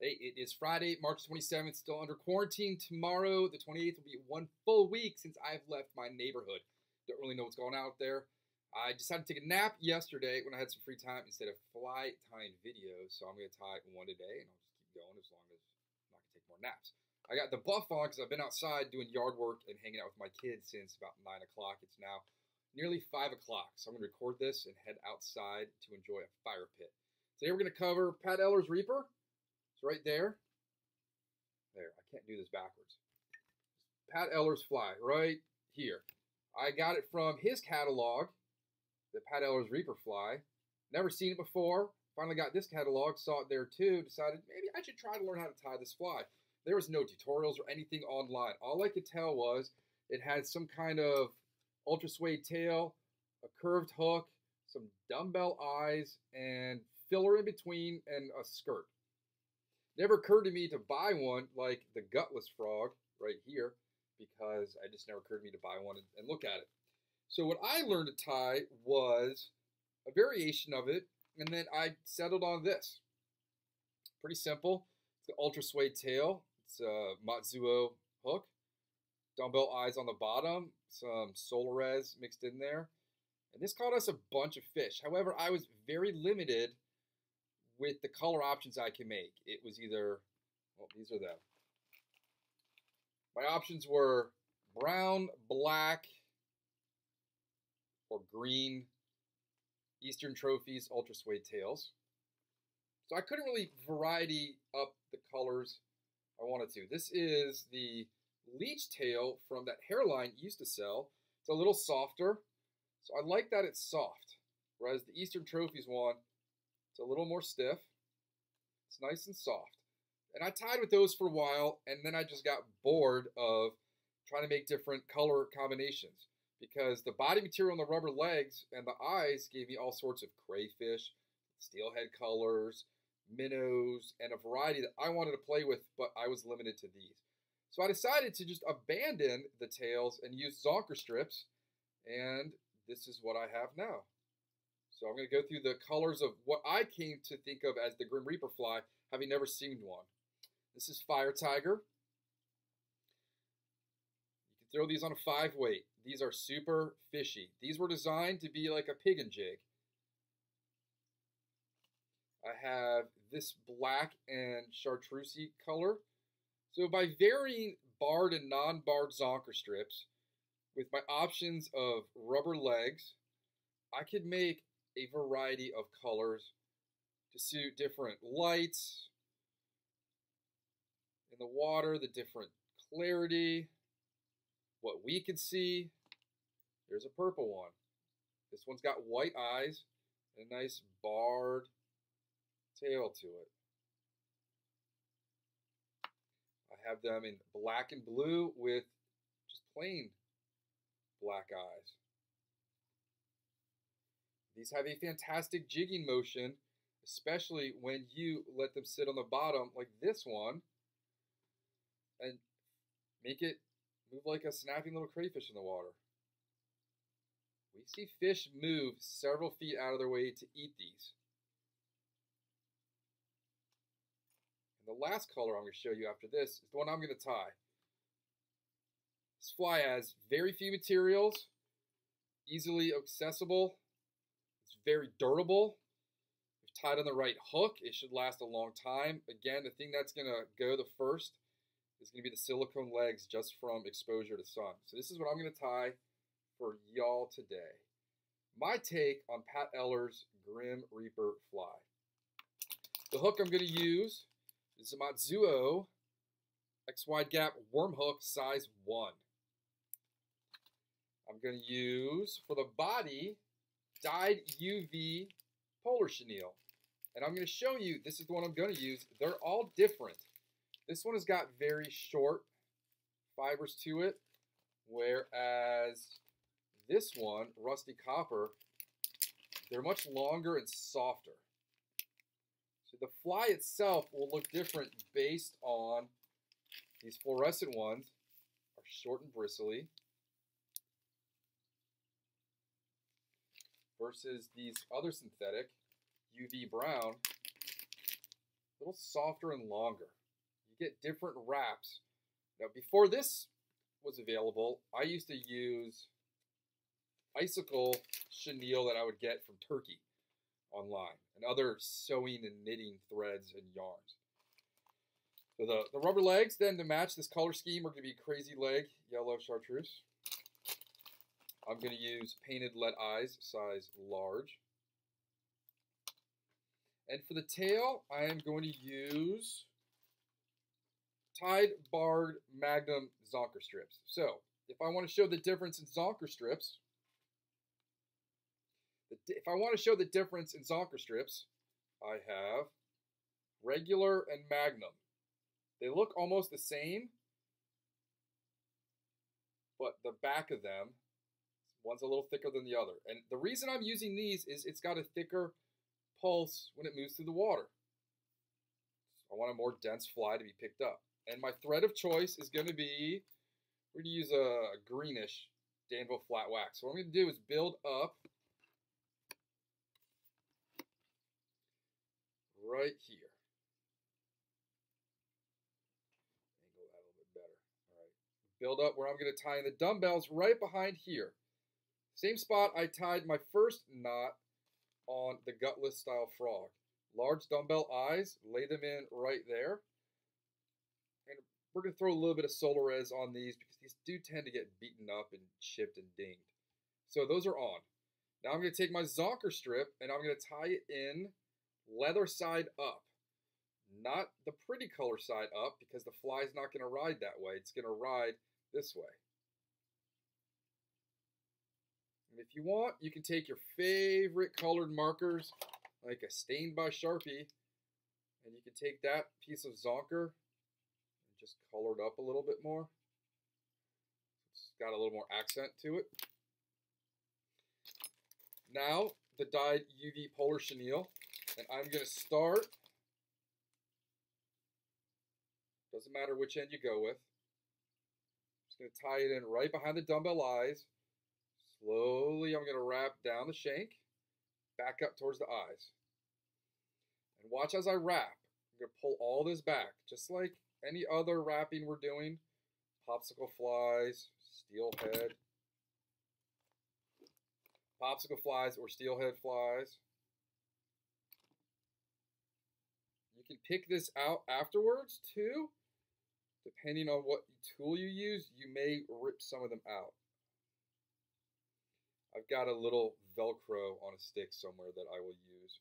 Hey, it is Friday, March 27th, still under quarantine. Tomorrow, the 28th, will be 1 full week since I've left my neighborhood. Don't really know what's going on out there. I decided to take a nap yesterday when I had some free time instead of fly tying videos. So I'm going to tie one today, and I'll just keep going as long as I'm not going to take more naps. I got the buff on because I've been outside doing yard work and hanging out with my kids since about 9 o'clock. It's now nearly 5 o'clock. So I'm going to record this and head outside to enjoy a fire pit. Today we're going to cover Pat Ehler's Reaper. It's right there. There, I can't do this backwards. Pat Ehler's fly, right here. I got it from his catalog, the Pat Ehler's Reaper fly. Never seen it before. Finally got this catalog, saw it there too, decided maybe I should try to learn how to tie this fly. There was no tutorials or anything online. All I could tell was it had some kind of ultra suede tail, a curved hook, some dumbbell eyes, and filler in between, and a skirt. Never occurred to me to buy one like the gutless frog right here, because it just never occurred to me to buy one and look at it. So what I learned to tie was a variation of it, and then I settled on this. Pretty simple. It's the ultra suede tail. It's a Matsuo hook. Dumbbell eyes on the bottom. Some Solarez mixed in there. And this caught us a bunch of fish. However, I was very limited with the color options I can make. It was either, well, these are them. My options were brown, black, or green Eastern Trophies Ultra Suede tails. So I couldn't really variety up the colors I wanted to. This is the leech tail from that hairline used to sell. It's a little softer, so I like that it's soft. Whereas the Eastern Trophies one, it's a little more stiff. It's nice and soft. And I tied with those for a while, and then I just got bored of trying to make different color combinations, because the body material on the rubber legs and the eyes gave me all sorts of crayfish, steelhead colors, minnows, and a variety that I wanted to play with, but I was limited to these. So I decided to just abandon the tails and use zonker strips, and this is what I have now. So I'm going to go through the colors of what I came to think of as the Grim Reaper fly, having never seen one. This is Fire Tiger. You can throw these on a 5-weight. These are super fishy. These were designed to be like a pig and jig. I have this black and chartreuse color. So by varying barred and non-barred zonker strips with my options of rubber legs, I could make a variety of colors to suit different lights in the water, the different clarity, what we can see. There's a purple one. This one's got white eyes and a nice barred tail to it. I have them in black and blue with just plain black eyes. These have a fantastic jigging motion, especially when you let them sit on the bottom like this one and make it move like a snapping little crayfish in the water. We see fish move several feet out of their way to eat these. And the last color I'm going to show you after this is the one I'm going to tie. This fly has very few materials, easily accessible. It's very durable. If tied on the right hook, it should last a long time. Again, the thing that's going to go the first is going to be the silicone legs just from exposure to sun. So this is what I'm going to tie for y'all today. My take on Pat Ehler's Grim Reaper fly. The hook I'm going to use is a Matsuo X Wide Gap Worm Hook size 1. I'm going to use, for the body, dyed UV polar chenille. And I'm going to show you, this is the one I'm going to use. They're all different. This one has got very short fibers to it, whereas this one, Rusty Copper, they're much longer and softer. So the fly itself will look different based on these fluorescent ones are short and bristly, versus these other synthetic UV brown a little softer and longer. You get different wraps. Now, before this was available, I used to use icicle chenille that I would get from Turkey online and other sewing and knitting threads and yarns. So the rubber legs then to match this color scheme are going to be crazy leg, yellow chartreuse. I'm going to use painted lead eyes, size large. And for the tail, I am going to use Tide Barred Magnum Zonker strips. So, if I want to show the difference in Zonker strips, I have regular and Magnum. They look almost the same, but the back of them, one's a little thicker than the other. And the reason I'm using these is it's got a thicker pulse when it moves through the water. I want a more dense fly to be picked up. And my thread of choice is going to be, we're going to use a greenish Danville flat wax. So what I'm going to do is build up right here. Angle that a little bit better. All right. Build up where I'm going to tie in the dumbbells right behind here. Same spot I tied my first knot on the gutless style frog. Large dumbbell eyes, lay them in right there. And we're going to throw a little bit of Solarez on these because these do tend to get beaten up and chipped and dinged. So those are on. Now I'm going to take my Zonker strip and I'm going to tie it in leather side up. Not the pretty color side up because the fly's not going to ride that way. It's going to ride this way. And if you want, you can take your favorite colored markers, like a Stained by Sharpie, and you can take that piece of Zonker and just color it up a little bit more. It's got a little more accent to it. Now, the dyed UV Polar Chenille, and I'm going to start, doesn't matter which end you go with, just going to tie it in right behind the dumbbell eyes. Slowly, I'm going to wrap down the shank, back up towards the eyes. And watch as I wrap. I'm going to pull all this back, just like any other wrapping we're doing. Popsicle flies, steelhead. Popsicle flies or steelhead flies. You can pick this out afterwards, too. Depending on what tool you use, you may rip some of them out. I've got a little Velcro on a stick somewhere that I will use.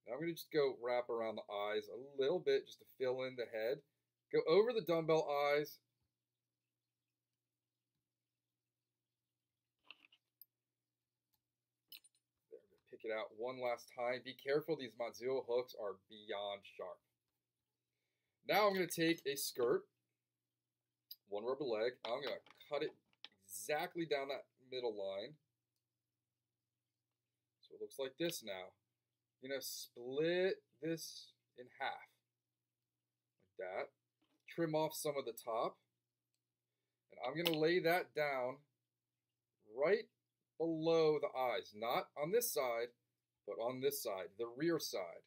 Now I'm going to just go wrap around the eyes a little bit just to fill in the head. Go over the dumbbell eyes. There, I'm going to pick it out one last time. Be careful, these Matsuo hooks are beyond sharp. Now I'm going to take a skirt, one rubber leg. I'm going to cut it exactly down that middle line. So it looks like this now. I'm going to split this in half. Like that. Trim off some of the top. And I'm going to lay that down right below the eyes. Not on this side, but on this side, the rear side.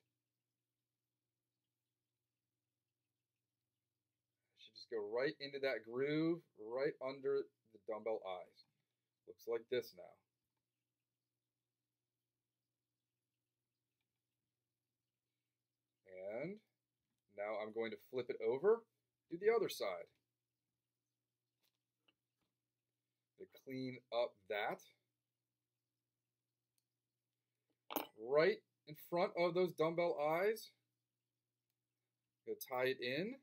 I should just go right into that groove, right under the dumbbell eyes. Looks like this now. And now I'm going to flip it over, do the other side. To clean up that. Right in front of those dumbbell eyes. I'm going to tie it in.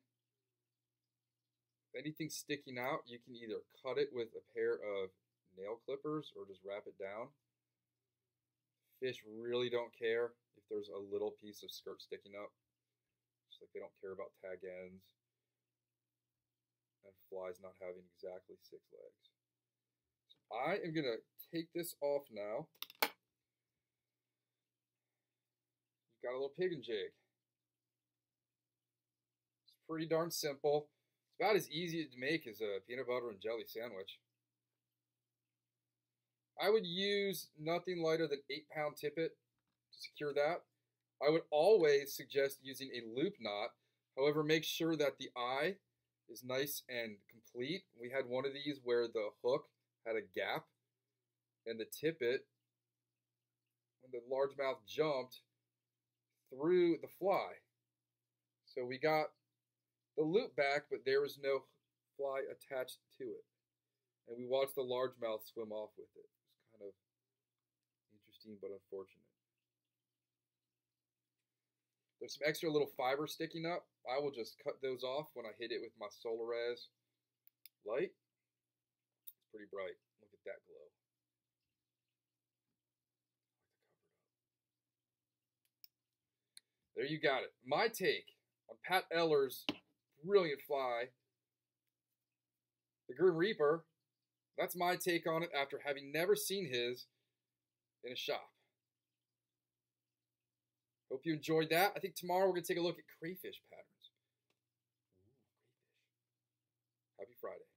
If anything's sticking out, you can either cut it with a pair of nail clippers or just wrap it down. Fish really don't care if there's a little piece of skirt sticking up. Just like they don't care about tag ends and flies not having exactly 6 legs. So I am going to take this off now. You've got a little pig and jig. It's pretty darn simple. It's about as easy to make as a peanut butter and jelly sandwich. I would use nothing lighter than 8-pound tippet to secure that. I would always suggest using a loop knot. However, make sure that the eye is nice and complete. We had one of these where the hook had a gap, and the tippet, when the largemouth jumped, through the fly. So we got the loop back, but there was no fly attached to it. And we watched the largemouth swim off with it. It's kind of interesting but unfortunate. There's some extra little fiber sticking up. I will just cut those off when I hit it with my Solares light. It's pretty bright. Look at that glow. There you got it. My take on Pat Ehler's brilliant fly, the Grim Reaper. That's my take on it after having never seen his in a shop. Hope you enjoyed that. I think tomorrow we're going to take a look at crayfish patterns. Ooh, crayfish. Happy Friday.